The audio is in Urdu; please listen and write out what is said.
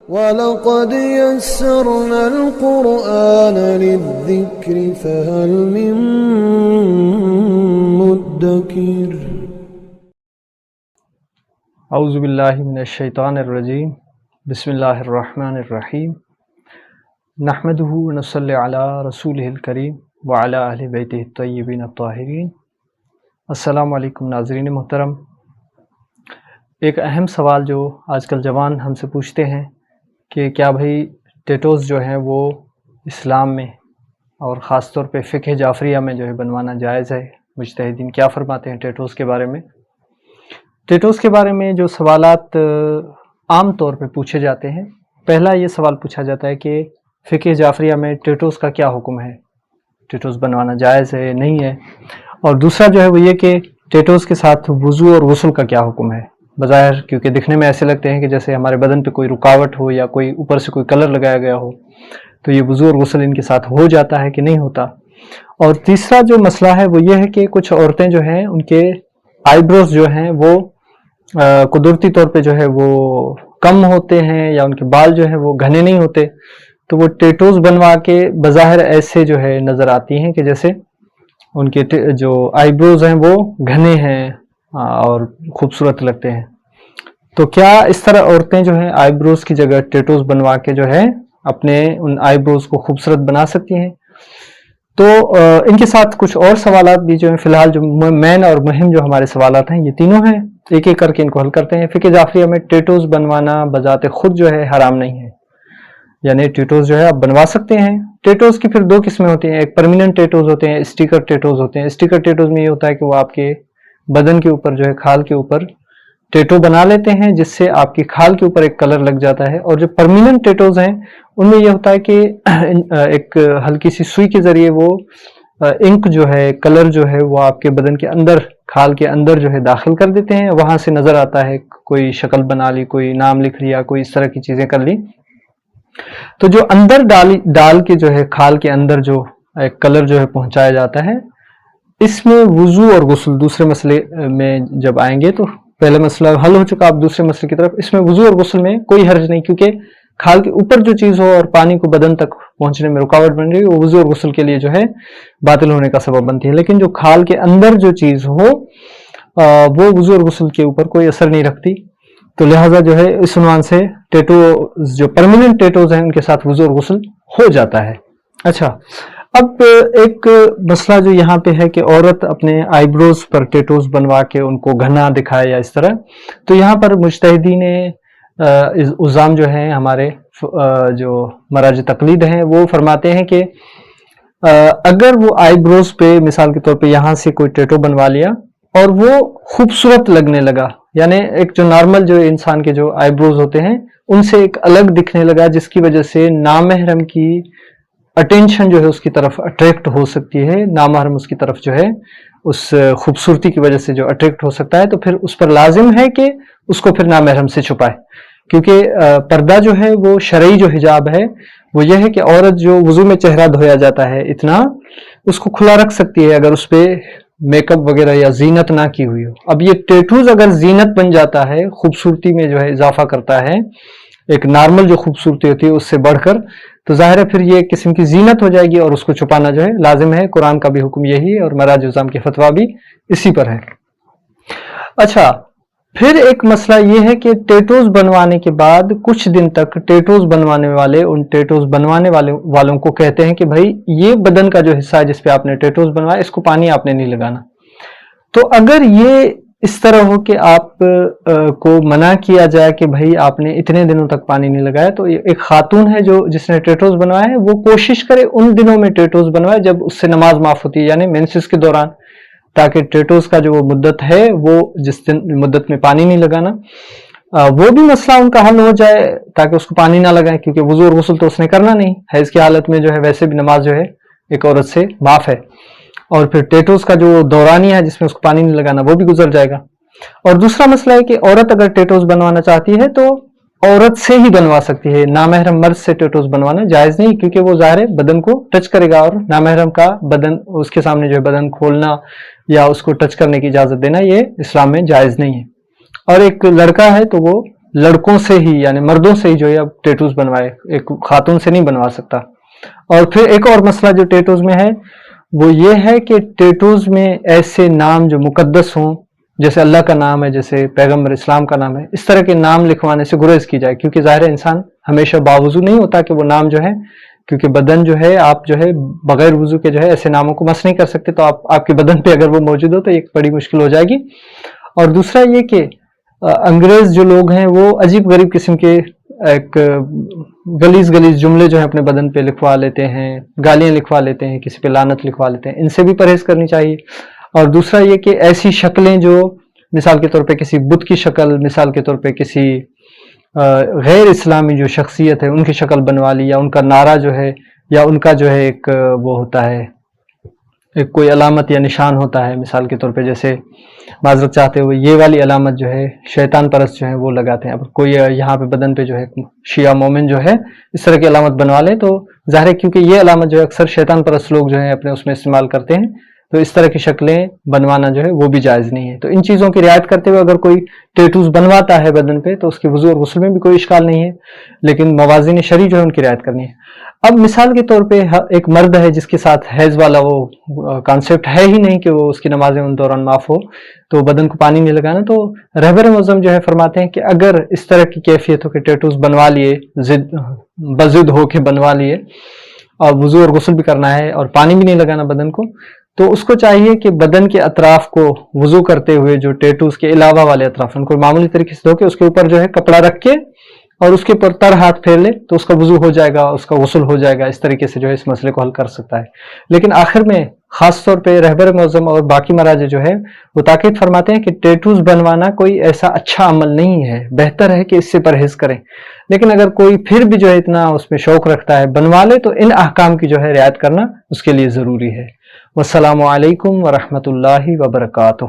وَلَقَدْ يَسَّرْنَا الْقُرْآنَ لِلذِّكْرِ فَهَلْ مِن مُّدَّكِرٍ اعوذ باللہ من الشیطان الرجیم بسم اللہ الرحمن الرحیم نحمدہ ونصلی علی رسولہ الکریم وعلی اہل بیتہ الطیبین الطاہرین۔ السلام علیکم ناظرین محترم۔ ایک اہم سوال جو آج کل جوان ہم سے پوچھتے ہیں کہ کیا بھائی ٹیٹوز جو ہیں وہ اسلام میں اور خاص طور پہ فقہ جعفریہ میں جو ہے بنوانا جائز ہے؟ مجتہدین کیا فرماتے ہیں ٹیٹوز کے بارے میں؟ ٹیٹوز کے بارے میں جو سوالات عام طور پہ پوچھے جاتے ہیں، پہلا یہ سوال پوچھا جاتا ہے کہ فقہ جعفریہ میں ٹیٹوز کا کیا حکم ہے، ٹیٹوز بنوانا جائز ہے نہیں ہے؟ اور دوسرا جو ہے وہ یہ کہ ٹیٹوز کے ساتھ وضو اور غسل کا کیا حکم ہے؟ بظاہر کیونکہ دکھنے میں ایسے لگتے ہیں کہ جیسے ہمارے بدن پہ کوئی رکاوٹ ہو یا کوئی اوپر سے کوئی کلر لگایا گیا ہو، تو یہ وضو اور غسل ان کے ساتھ ہو جاتا ہے کہ نہیں ہوتا؟ اور تیسرا جو مسئلہ ہے وہ یہ ہے کہ کچھ عورتیں جو ہیں ان کے آئی بروز جو ہیں وہ قدرتی طور پہ جو ہے وہ کم ہوتے ہیں یا ان کے بال جو ہے وہ گھنے نہیں ہوتے، تو وہ ٹیٹوز بنوا کے بظاہر ایسے جو ہے نظر آتی ہیں کہ جیسے ان کے جو آئی بروز ہیں وہ گھنے ہیں اور خوبصورت لگتے ہیں۔ تو کیا اس طرح عورتیں جو ہیں آئی بروز کی جگہ ٹیٹوز بنوا کے جو ہے اپنے ان آئی بروز کو خوبصورت بنا سکتی ہیں؟ تو ان کے ساتھ کچھ اور سوالات بھی جو ہیں، فی الحال جو مین اور مہم جو ہمارے سوالات ہیں یہ تینوں ہیں، ایک ایک کر کے ان کو حل کرتے ہیں۔ فقہ جعفریہ میں ٹیٹوز بنوانا بذات خود جو ہے حرام نہیں ہے، یعنی ٹیٹوز جو ہے آپ بنوا سکتے ہیں۔ ٹیٹوز کی پھر دو قسمیں ہوتی ہیں، ایک پرمیننٹ ٹیٹوز ہوتے ہیں، اسٹیکر ٹیٹوز ہوتے ہیں۔ اسٹیکر ٹیٹوز میں یہ ہوتا ہے کہ وہ آپ کے بدن کے اوپر جو ہے کھال کے اوپر ٹیٹو بنا لیتے ہیں جس سے آپ کی کھال کے اوپر ایک کلر لگ جاتا ہے، اور جو پرمیننٹ ٹیٹوز ہیں ان میں یہ ہوتا ہے کہ ایک ہلکی سی سوئی کے ذریعے وہ انک جو ہے، کلر جو ہے وہ آپ کے بدن کے اندر، کھال کے اندر جو ہے داخل کر دیتے ہیں، وہاں سے نظر آتا ہے، کوئی شکل بنا لی، کوئی نام لکھ لیا، کوئی اس طرح کی چیزیں کر لی۔ تو جو اندر ڈال کے جو ہے کھال کے اندر جو ایک کلر جو ہے پہنچایا جاتا ہے، اس میں وضو اور غسل دوسرے مسئلے میں جب آئیں گے تو پہلا مسئلہ حل ہو چکا، اب دوسرے مسئلے کی طرف۔ اس میں وضو اور غسل میں کوئی حرج نہیں، کیونکہ کھال کے اوپر جو چیز ہو اور پانی کو بدن تک پہنچنے میں رکاوٹ بن رہی ہے، وہ وضو اور غسل کے لیے جو ہے باطل ہونے کا سبب بنتی ہے۔ لیکن جو کھال کے اندر جو چیز ہو وہ وضو اور غسل کے اوپر کوئی اثر نہیں رکھتی، تو لہٰذا جو ہے اس عنوان سے ٹیٹو جو پرمیننٹ ٹیٹوز ہیں ان کے ساتھ وضو اور غسل ہو جاتا ہے۔ اچھا، اب ایک مسئلہ جو یہاں پہ ہے کہ عورت اپنے آئی بروز پر ٹیٹوز بنوا کے ان کو گھنا دکھائے یا اس طرح، تو یہاں پر مجتہدین عظام جو ہیں ہمارے جو مراجع تقلید ہیں وہ فرماتے ہیں کہ اگر وہ آئی بروز پہ مثال کے طور پہ یہاں سے کوئی ٹیٹو بنوا لیا اور وہ خوبصورت لگنے لگا، یعنی ایک جو نارمل جو انسان کے جو آئی بروز ہوتے ہیں ان سے ایک الگ دکھنے لگا، جس کی وجہ سے نامحرم کی اٹینشن جو ہے اس کی طرف اٹریکٹ ہو سکتی ہے، نامحرم اس کی طرف جو ہے اس خوبصورتی کی وجہ سے جو اٹریکٹ ہو سکتا ہے، تو پھر اس پر لازم ہے کہ اس کو پھر نامحرم سے چھپائے، کیونکہ پردہ جو ہے وہ شرعی جو حجاب ہے وہ یہ ہے کہ عورت جو وضو میں چہرہ دھویا جاتا ہے اتنا اس کو کھلا رکھ سکتی ہے اگر اس پہ میک اپ وغیرہ یا زینت نہ کی ہوئی ہو۔ اب یہ ٹیٹوز اگر زینت بن جاتا ہے، خوبصورتی میں جو ہے اضافہ کرتا ہے، ایک نارمل جو خوبصورتی ہوتی ہے اس سے بڑھ کر، تو ظاہر ہے پھر یہ ایک قسم کی زینت ہو جائے گی اور اس کو چھپانا جو ہے لازم ہے۔ قرآن کا بھی حکم یہی ہے اور مراجع عظام کے فتویٰ بھی اسی پر ہے۔ اچھا، پھر ایک مسئلہ یہ ہے کہ ٹیٹوز بنوانے کے بعد کچھ دن تک ٹیٹوز بنوانے والے ان ٹیٹوز بنوانے والوں کو کہتے ہیں کہ بھائی یہ بدن کا جو حصہ ہے جس پہ آپ نے ٹیٹوز بنوایا اس کو پانی آپ نے نہیں لگانا۔ تو اگر یہ اس طرح ہو کہ آپ کو منع کیا جائے کہ بھائی آپ نے اتنے دنوں تک پانی نہیں لگایا، تو ایک خاتون ہے جو جس نے ٹیٹوز بنوایا ہے وہ کوشش کرے ان دنوں میں ٹیٹوز بنوائے جب اس سے نماز معاف ہوتی ہے، یعنی مینسس کے دوران، تاکہ ٹیٹوز کا جو وہ مدت ہے وہ جس دن مدت میں پانی نہیں لگانا وہ بھی مسئلہ ان کا حل ہو جائے، تاکہ اس کو پانی نہ لگائیں، کیونکہ وضو اور غسل تو اس نے کرنا نہیں، حیض کی حالت میں جو ہے ویسے بھی نماز جو ہے ایک عورت سے معاف ہے، اور پھر ٹیٹوز کا جو دورانیہ ہے جس میں اس کو پانی نہیں لگانا وہ بھی گزر جائے گا۔ اور دوسرا مسئلہ ہے کہ عورت اگر ٹیٹوز بنوانا چاہتی ہے تو عورت سے ہی بنوا سکتی ہے، نامحرم مرد سے ٹیٹوز بنوانا جائز نہیں، کیونکہ وہ ظاہر ہے بدن کو ٹچ کرے گا، اور نامحرم کا بدن اس کے سامنے جو ہے بدن کھولنا یا اس کو ٹچ کرنے کی اجازت دینا یہ اسلام میں جائز نہیں ہے۔ اور ایک لڑکا ہے تو وہ لڑکوں سے ہی یعنی مردوں سے ہی جو ہے اب ٹیٹوز بنوائے، ایک خاتون سے نہیں بنوا سکتا۔ اور پھر ایک اور مسئلہ جو ٹیٹوز میں ہے وہ یہ ہے کہ ٹیٹوز میں ایسے نام جو مقدس ہوں، جیسے اللہ کا نام ہے، جیسے پیغمبر اسلام کا نام ہے، اس طرح کے نام لکھوانے سے گریز کی جائے، کیونکہ ظاہر انسان ہمیشہ باوضو نہیں ہوتا کہ وہ نام جو ہے، کیونکہ بدن جو ہے آپ جو ہے بغیر وضو کے جو ہے ایسے ناموں کو مس نہیں کر سکتے، تو آپ کے بدن پہ اگر وہ موجود ہو تو ایک بڑی مشکل ہو جائے گی۔ اور دوسرا یہ کہ انگریز جو لوگ ہیں وہ عجیب غریب قسم کے ایک گلیز جملے جو ہیں اپنے بدن پہ لکھوا لیتے ہیں، گالیاں لکھوا لیتے ہیں، کسی پہ لعنت لکھوا لیتے ہیں، ان سے بھی پرہیز کرنی چاہیے۔ اور دوسرا یہ کہ ایسی شکلیں جو مثال کے طور پہ کسی بت کی شکل، مثال کے طور پہ کسی غیر اسلامی جو شخصیت ہے ان کی شکل بنوا لی، یا ان کا نعرہ جو ہے، یا ان کا جو ہے ایک وہ ہوتا ہے، ایک کوئی علامت یا نشان ہوتا ہے، مثال کے طور پہ جیسے معذرت چاہتے ہوئے یہ والی علامت جو ہے شیطان پرست جو ہے وہ لگاتے ہیں۔ اب کوئی یہاں پہ بدن پہ جو ہے شیعہ مومن جو ہے اس طرح کی علامت بنوا لے تو ظاہر ہے کیونکہ یہ علامت جو ہے اکثر شیطان پرست لوگ جو ہیں اپنے اس میں استعمال کرتے ہیں، تو اس طرح کی شکلیں بنوانا جو ہے وہ بھی جائز نہیں ہے۔ تو ان چیزوں کی رعایت کرتے ہوئے اگر کوئی ٹیٹوز بنواتا ہے بدن پہ تو اس کے وضو اور غسل میں بھی کوئی اشکال نہیں ہے، لیکن موازین شرعی جو ہے ان کی رعایت کرنی ہے۔ اب مثال کے طور پہ ایک مرد ہے جس کے ساتھ حیض والا وہ کانسیپٹ ہے ہی نہیں کہ وہ اس کی نمازیں ان دوران معاف ہو، تو بدن کو پانی نہیں لگانا، تو رہبر معظم جو ہے فرماتے ہیں کہ اگر اس طرح کی کیفیت ہو کہ ٹیٹوز بنوا لیے، بضد ہو کے بنوا لیے، اور وضو اور غسل بھی کرنا ہے اور پانی بھی نہیں لگانا بدن کو، تو اس کو چاہیے کہ بدن کے اطراف کو وضو کرتے ہوئے جو ٹیٹوز کے علاوہ والے اطراف ان کو معمولی طریقے سے دھو کے اس کے اوپر جو ہے کپڑا رکھ کے اور اس کے اوپر تر ہاتھ پھیر لے تو اس کا وضو ہو جائے گا، اس کا غسل ہو جائے گا، اس طریقے سے جو ہے اس مسئلے کو حل کر سکتا ہے۔ لیکن آخر میں خاص طور پہ رہبر معظم اور باقی مراجع جو ہے وہ تاکید فرماتے ہیں کہ ٹیٹوز بنوانا کوئی ایسا اچھا عمل نہیں ہے، بہتر ہے کہ اس سے پرہیز کریں، لیکن اگر کوئی پھر بھی جو ہے اتنا اس میں شوق رکھتا ہے بنوا لے تو ان احکام کی جو ہے رعایت کرنا اس کے لیے ضروری ہے۔ والسلام علیکم ورحمۃ اللہ وبرکاتہ۔